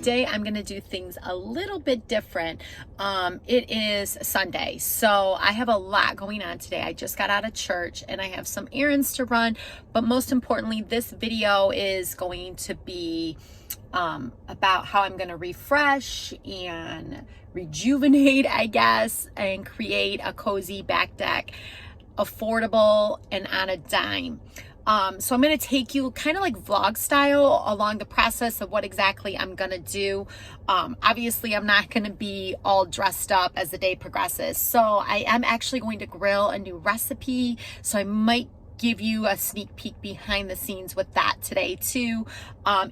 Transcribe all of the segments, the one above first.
today I'm going to do things a little bit different. It is Sunday, so I have a lot going on today. I just got out of church and I have some errands to run, but most importantly, this video is going to be about how I'm going to refresh and rejuvenate, I guess, and create a cozy back deck, affordable and on a dime. So I'm going to take you kind of like vlog style along the process of what exactly I'm going to do. Obviously, I'm not going to be all dressed up as the day progresses. So I am actually going to grill a new recipe. So I might give you a sneak peek behind the scenes with that today too.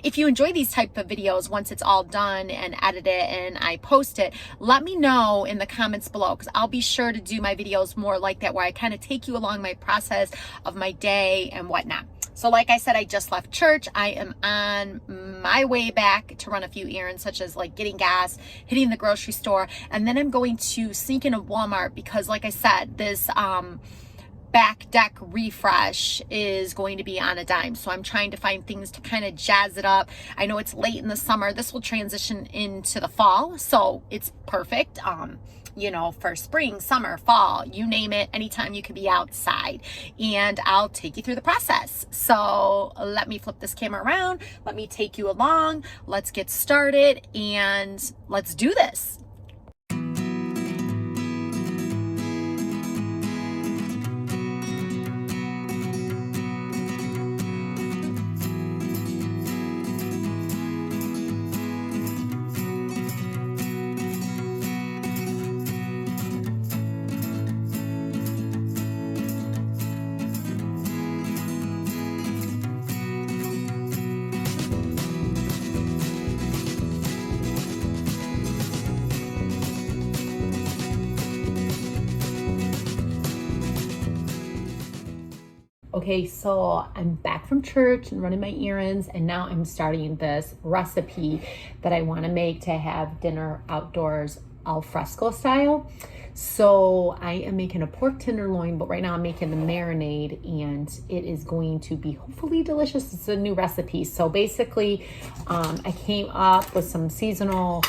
If you enjoy these type of videos, once it's all done and edited and I post it, let me know in the comments below, because I'll be sure to do my videos more like that, where I kind of take you along my process of my day and whatnot. So like I said, I just left church. I am on my way back to run a few errands, such as like getting gas, hitting the grocery store, and then I'm going to sneak into Walmart because, like I said, this back deck refresh is going to be on a dime. So I'm trying to find things to kind of jazz it up. I know it's late in the summer. This will transition into the fall, so it's perfect. You know, for spring, summer, fall, you name it, anytime you can be outside, and I'll take you through the process. So let me flip this camera around. Let me take you along. Let's get started and let's do this. Okay, so I'm back from church and running my errands, and now I'm starting this recipe that I want to make to have dinner outdoors al fresco style. So I am making a pork tenderloin, but right now I'm making the marinade, and it is going to be hopefully delicious. It's a new recipe. So basically, I came up with some seasonal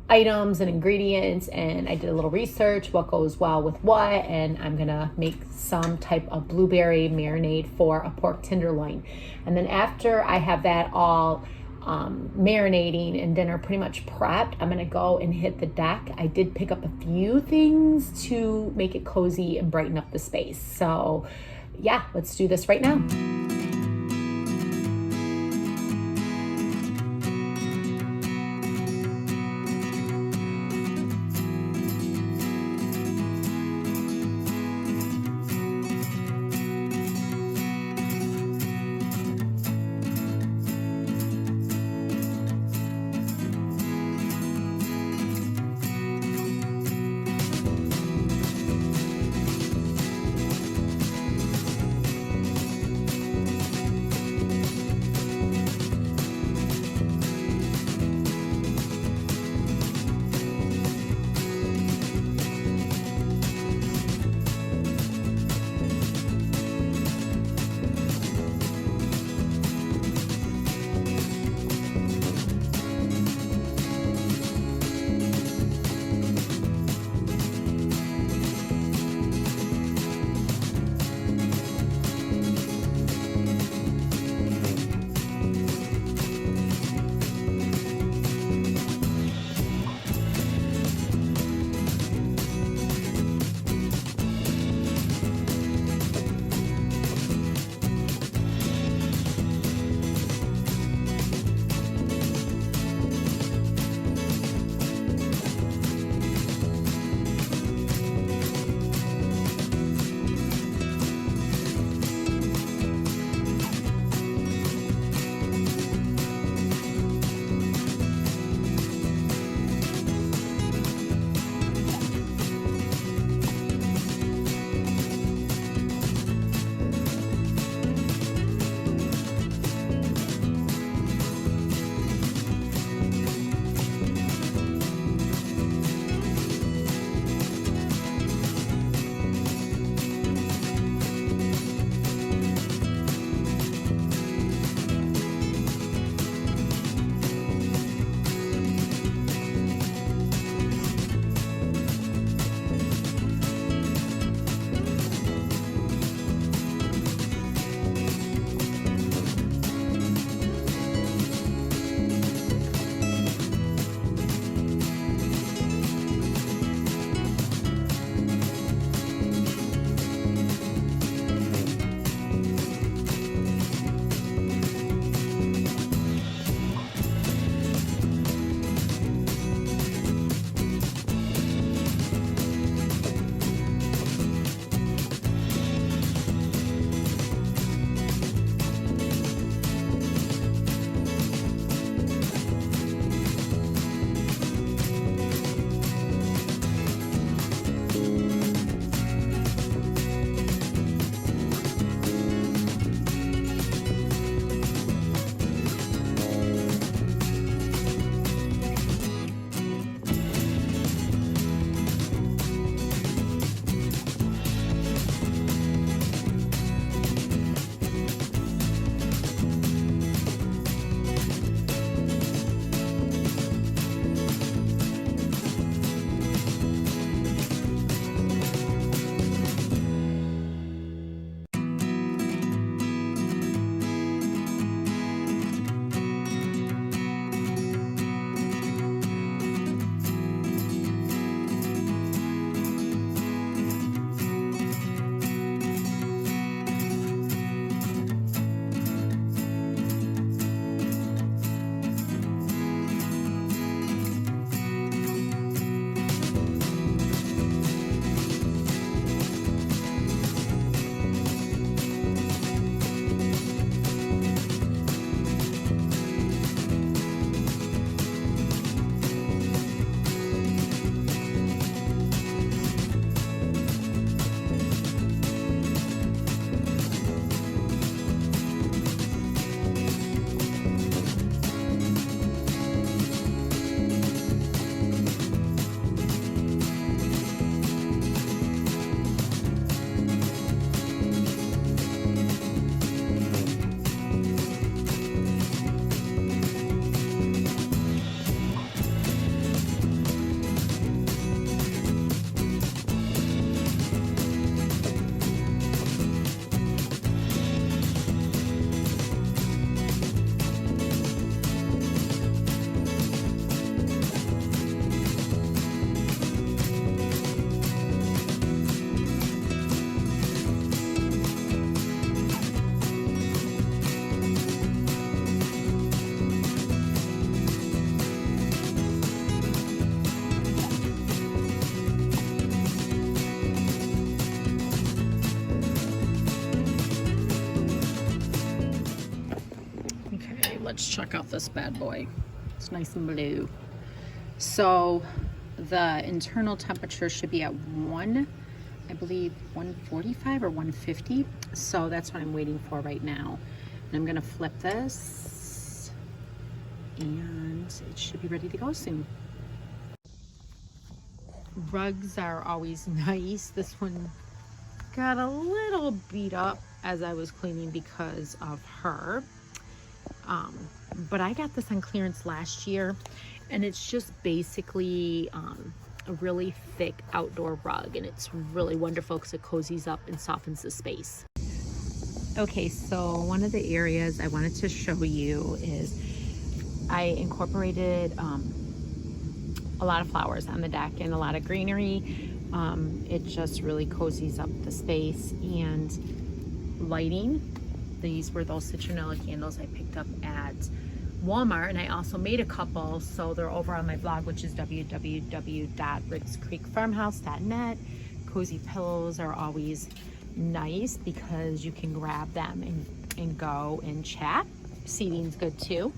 items and ingredients, and I did a little research what goes well with what, and I'm gonna make some type of blueberry marinade for a pork tenderloin. And then after I have that all marinating and dinner pretty much prepped, I'm gonna go and hit the deck. I did pick up a few things to make it cozy and brighten up the space. So yeah, let's do this right now. check out this bad boy. It's nice and blue. So the internal temperature should be at I believe 145 or 150. So that's what I'm waiting for right now. And I'm gonna flip this and it should be ready to go soon. Rugs are always nice. This one got a little beat up as I was cleaning because of her. But I got this on clearance last year, and it's just basically a really thick outdoor rug, and it's really wonderful because it cozies up and softens the space. Okay, so one of the areas I wanted to show you is I incorporated a lot of flowers on the deck and a lot of greenery. It just really cozies up the space. And lighting, these were those citronella candles I picked up at Walmart, and I also made a couple, so they're over on my blog, which is www.rickscreekfarmhouse.net. Cozy pillows are always nice because you can grab them and go and chat. Seating's good too.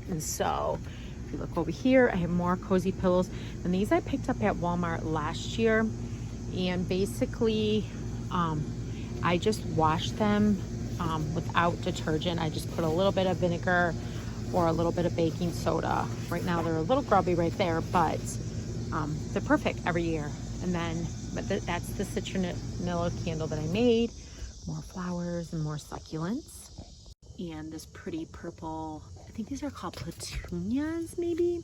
And so if you look over here, I have more cozy pillows, and these I picked up at Walmart last year. And basically I just washed them without detergent. I just put a little bit of vinegar or a little bit of baking soda. Right now they're a little grubby right there, but they're perfect every year. And then, that's the citronella candle that I made. More flowers and more succulents. And this pretty purple, I think these are called petunias maybe.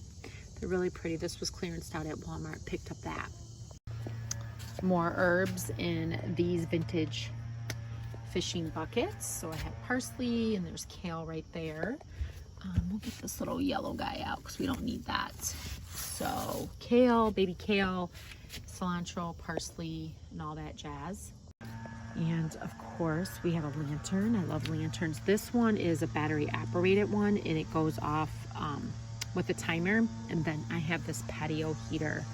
They're really pretty. This was clearanced out at Walmart, picked up that. More herbs in these vintage fishing buckets. So I have parsley and there's kale right there. We'll get this little yellow guy out because we don't need that. So kale, baby kale, cilantro, parsley, and all that jazz. And of course we have a lantern. I love lanterns. This one is a battery operated one, and it goes off with a timer. And then I have this patio heater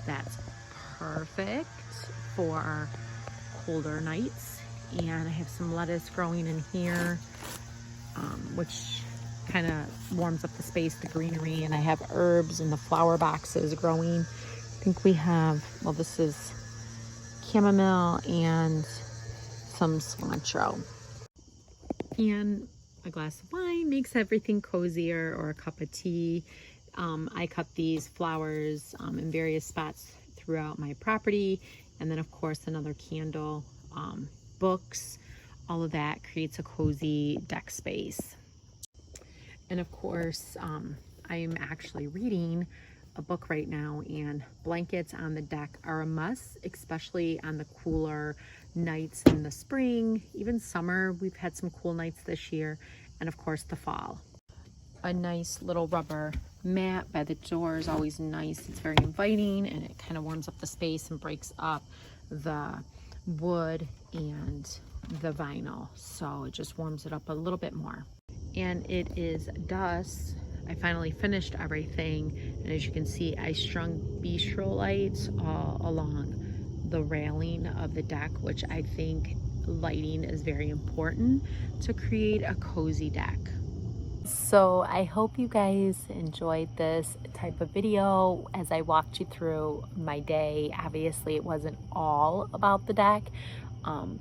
that's perfect for colder nights. And I have some lettuce growing in here, which kind of warms up the space, the greenery. And I have herbs in the flower boxes growing. I think we have, well, this is chamomile and some cilantro. And a glass of wine makes everything cozier, or a cup of tea. I cut these flowers in various spots throughout my property. And then of course another candle, books, all of that creates a cozy deck space. And of course, I am actually reading a book right now, and blankets on the deck are a must, especially on the cooler nights in the spring, even summer. We've had some cool nights this year, and of course the fall. A nice little rubber mat by the door is always nice. It's very inviting, and it kind of warms up the space and breaks up the wood and the vinyl, so it just warms it up a little bit more. And it is dusk. I finally finished everything, and as you can see, I strung bistro lights all along the railing of the deck, which I think lighting is very important to create a cozy deck. So I hope you guys enjoyed this type of video as I walked you through my day. Obviously it wasn't all about the deck.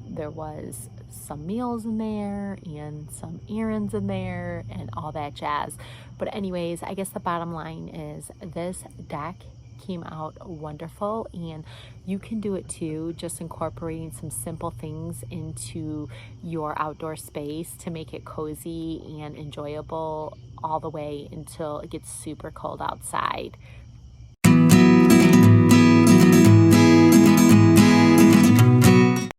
There was some meals in there and some errands in there and all that jazz. But anyways, I guess the bottom line is this deck came out wonderful, and you can do it too, just incorporating some simple things into your outdoor space to make it cozy and enjoyable all the way until it gets super cold outside.